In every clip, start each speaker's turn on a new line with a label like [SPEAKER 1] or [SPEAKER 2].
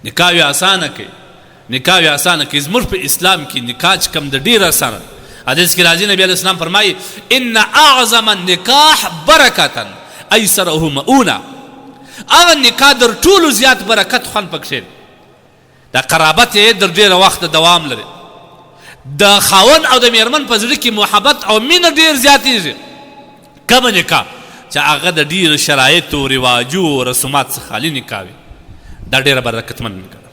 [SPEAKER 1] نکاح یې اسانه کړي، نکاح یې اسانه کړي. زموږ په اسلام کې نکاح چې کوم د ډېر اسانه. حدیث کې راځي نبی علیه السلام فرمایي ان اعظم النکاح برکتا ایسره مؤونه. هغه نکاح در ټولو زیات برکت خوند پکښې دا قرابت یې در ډېره وخت دوام لري. د خاوند او د میرمن په زړه کې محبت او مینه ډېر زیاتېږي. کومه نکاح چې هغه د ډېرو شرایطو رواجو او رسومات څخه خالي نکاح وي دا ډېره برکتمند نکاح ده.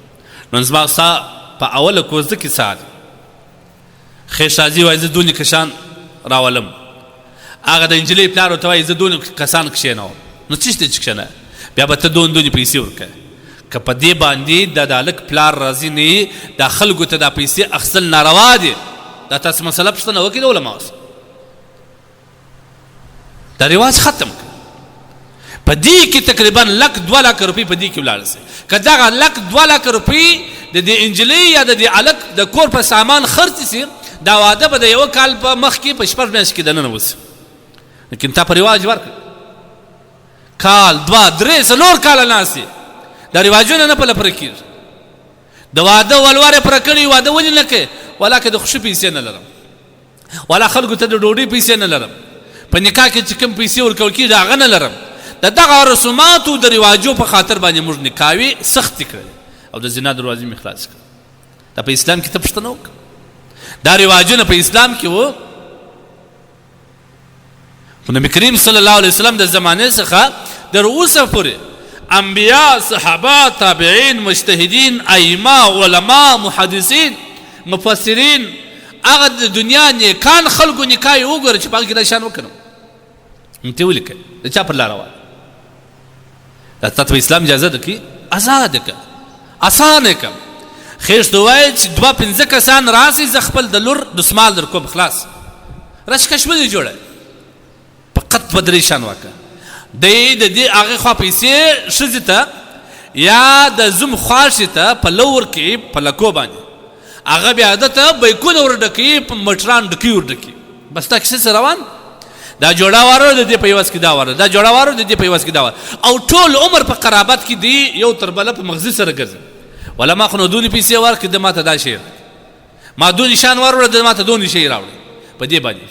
[SPEAKER 1] نن زما ستا په اوله کوزده کې څه دی خیش راځي وایي زه دونې کسان راولم. هغه د نجلۍ پلار ورته وایي زه دونې کسان کښېنوم. نو څه شته چې کښېنه بیا به ته دونې پیسې ورکوې. که په دې باندې د هلک پلار راضي نه یي دا خلکو ته دا پیسې اخیستل ناروا دي. دا تاسو مسله پوښتنه وکړئ د علماو څخه. دا رواج ختم کړه. په دې کې تقریبا 1,00,000-2,00,000 روپۍ په دې کې ولاړ سي. که دغه 1,00,000-2,00,000 روپۍ د دې انجلۍ یا د دې هلک د کور په سامان خرڅ سي دا واده به د یوه کال په مخ کې په 6 میاشتې کې دننه وسي. لیکن تا په رواج ورکړه کال 2 3 4 کاله ناست دا رواجونه نه پله پوره کېږي. د واده ولوره پوره کړي واده ولې نه کوې ولا که د خوشي پیسې نه لرم ولا خلکو ته د ډوډۍ پیسې نه لرم په نکاح کې چې کوم پیسې ورکول کېږي هغه نه لرم. د دغه رسوماتو د رواجو په خاطر باندې موږ نکاحوې سختې کړلې او د زنا دروازې مې خلاص کړه. دا په اسلام کې ته پوښتنه وکړه دا رواجونه په اسلام کې وو. خو نبي کریم صلی الله علیه وسلم د زمانې څخه تر اوسه پورې انبیا صحابه تابعین مجتهدین ائمه علما محدثین مفسرین هغه د دنیا نیکان خلکو نکاح یې وګوره چې په هغه کې دا شان وکړم انت ولیکئ د چا پر لاره وایي دا تا ته اسلام اجازه ده کې ازاده که اسانه که خیش ته وایي چې 2-5 کسان راسي زه خپل د لور دسمال در کوم خلاص رشکش ولې جوړه فقط په درې شان وکړه د دې هغې خوا پیسې ښځې ته یا د زوم خواښې ته په لور کې په لکو باندې هغه بیا ده ته بیکونه ور ډکوي په مټران ډکي ور ډکي بس دا کیسه روان دا جوړه واره د دې په یوز کې دا واره دا جوړه واره د دې په یوز کې دا واره او ټول عمر په قرابت کې دی یو تر بله په مغزي سره ګرځي. ولا ما خو نو دونې پیسې ورکړې د ما ته دا شی ما دونې شان وروړه د ما ته دونې شی راوړي په دې باندې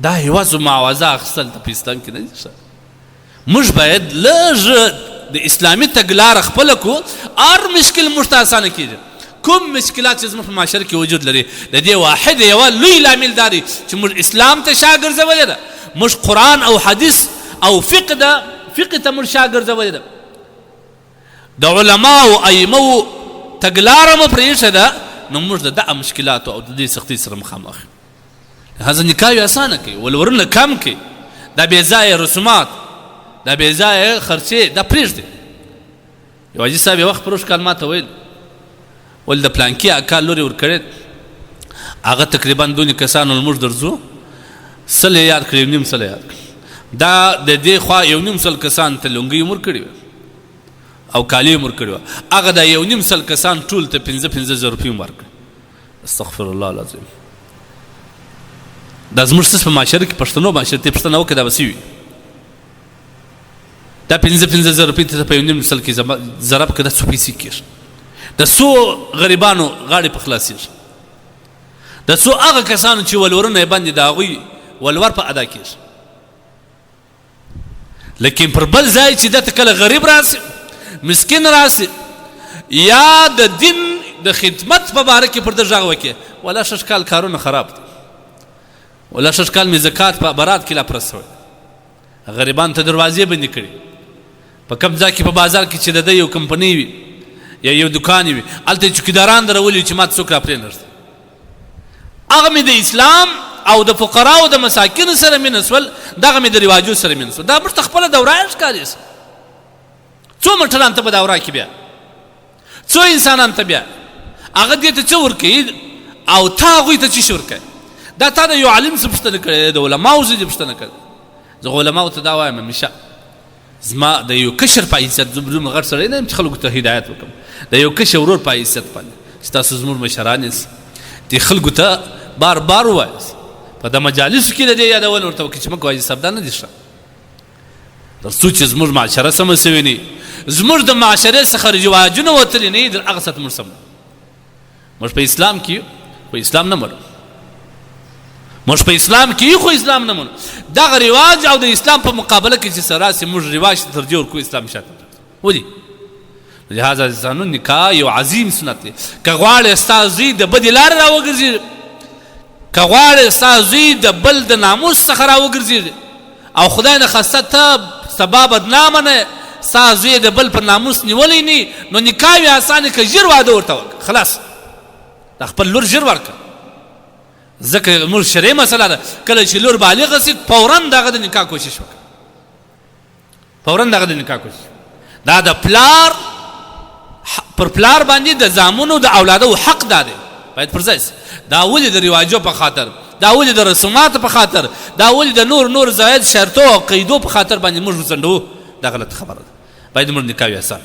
[SPEAKER 1] دا یوازې معاوضه اخیستل ته په اسلام کې نه دي. موږ باید لږ د اسلامي تګلاره خپله کړو هر مشکل موږ ته اسانه کېږي. کوم مشکلات چې زموږ په معاشره کې وجود لري د دې واحد یوه لوی لامل دا دی چې موږ اسلام ته شا ګرځولې ده. موږ قرآن او حدیث او فقه ته موږ شا ګرځولې ده. د علماو ائمو تګلاره مو پرېښې ده نو موږ د دغه مشکلاتو او د دې سختۍ سره مخامخ هذا نکاح یې اسانه کوي ولورونه کم کوي دا بې ځایه رسومات دا بې ځایه خرچې دا پرېږدي. یو حاجي صاحب یو وخت پروش کال ما ته ویل ول د پلانکي اکا لورې ورکړې هغه تقریبا دونې کسانو لمونځ درځو 100 یاد کړي 1.5 یاد کړي دا د دې خوا 1.5 کسان ته لونګۍ عمر کړي او کالي عمر کړي هغه د 1.5 کسان ټول ته 15,000 روپۍ عمر کړي. استغفر الله العظیم. دا زموږ څه په معاشره کې پښتنو معاشره ته پښتنه وکړه دا به څه وي دا 15,000 روپۍ ته په 1.5 کې ضرب کړه دا څو پیسې کېږي د څو غریبانو غاړې په خلاصېږي د څو هغه کسانو چې ولورونه یې باندې د هغوی ولور په ادا کېږي. لیکن پر بل ځای چې دته کله غریب راسي مسکین راسي یا د دین د خدمت په باره کې پر ده غږ وکړي ولا 6 کال کارونه خراب دي ولا 6 کال مې زکات په برات کې لا پرس شوی غریبان ته دروازې بندې کړي په کوم ځای کې په بازار کې چې د ده یو کمپنۍ وي یا یو دکان وي هلته یې چوکیداران درولي چې ما ته څوک راپرېنږدي هغه مې د اسلام او د فقراو د مساکینو سره مینه سول دغه مې د رواجو سره مینه سول دا موږ ته خپله دوره ښکاري څو مټران ته په دوره کې بیا څو انسانان ته بیا هغه دې ته څه ورکوي او تا هغوی ته څه شي ورکوي دا تا د یو عالم څه پوښتنه کړې د علماو څه دې پوښتنه کړې زه علماو ته دا وایم همیشه زما د یو کشر په حیثیت زه دومره غټ سړی نه یم چې خلکو ته هدایت وکړم د یو کشر ورور په حیثیت باندې چې تاسو زموږ مشران یاست دې خلکو ته بار بار ووایاست په د مجالسو کې د دې یادونه ورته وکړي چې موږ حاجي صاحب دا نه دي ښه تر څو چې زموږ معاشره سمه سوې نه زموږ د معاشرې څخه رواجونه وتلي نه دي، هغه ساعت موږ سم موږ په اسلام کې یو، خو اسلام نه منو. موږ په اسلام کې یو، خو اسلام نه منو. دغه رواج او د اسلام په مقابله کې چې سره راسي موږ رواج ترجیح ورکوو، اسلام شاته ودي. لهذا ځانو نکاح یو عظیم سنت دی. که غواړې ستا زوی د بدې لارې راوګرځېږي، که غواړې ستا زوی د بل د ناموس څخه راوګرځېږي او خدای نخواسته ته سبا بدنامه نه ستا زوی د بل په ناموس نیولی نه، نو نکاح یې اسانه که ژر واده ورته وکړه، خلاص د خپل لور ژر ورکړه. ځکه موږ شرعي مسله ده، کله چې لور بالغه سي فورا دغه د نکاح کوشش وکړه، فورا دغه د نکاح کوشش. دا د پلار پر پلار باندې د زامنو د اولادو حق دی، باید پر ځای دا ولې د رواجو په خاطر، دا ولې د رسوماتو په خاطر، دا ولې د نور زاید شرطو او قیدو په خاطر باندې موږ وڅنډو، دا غلط خبره ده. باید موږ نکاح یې اسانه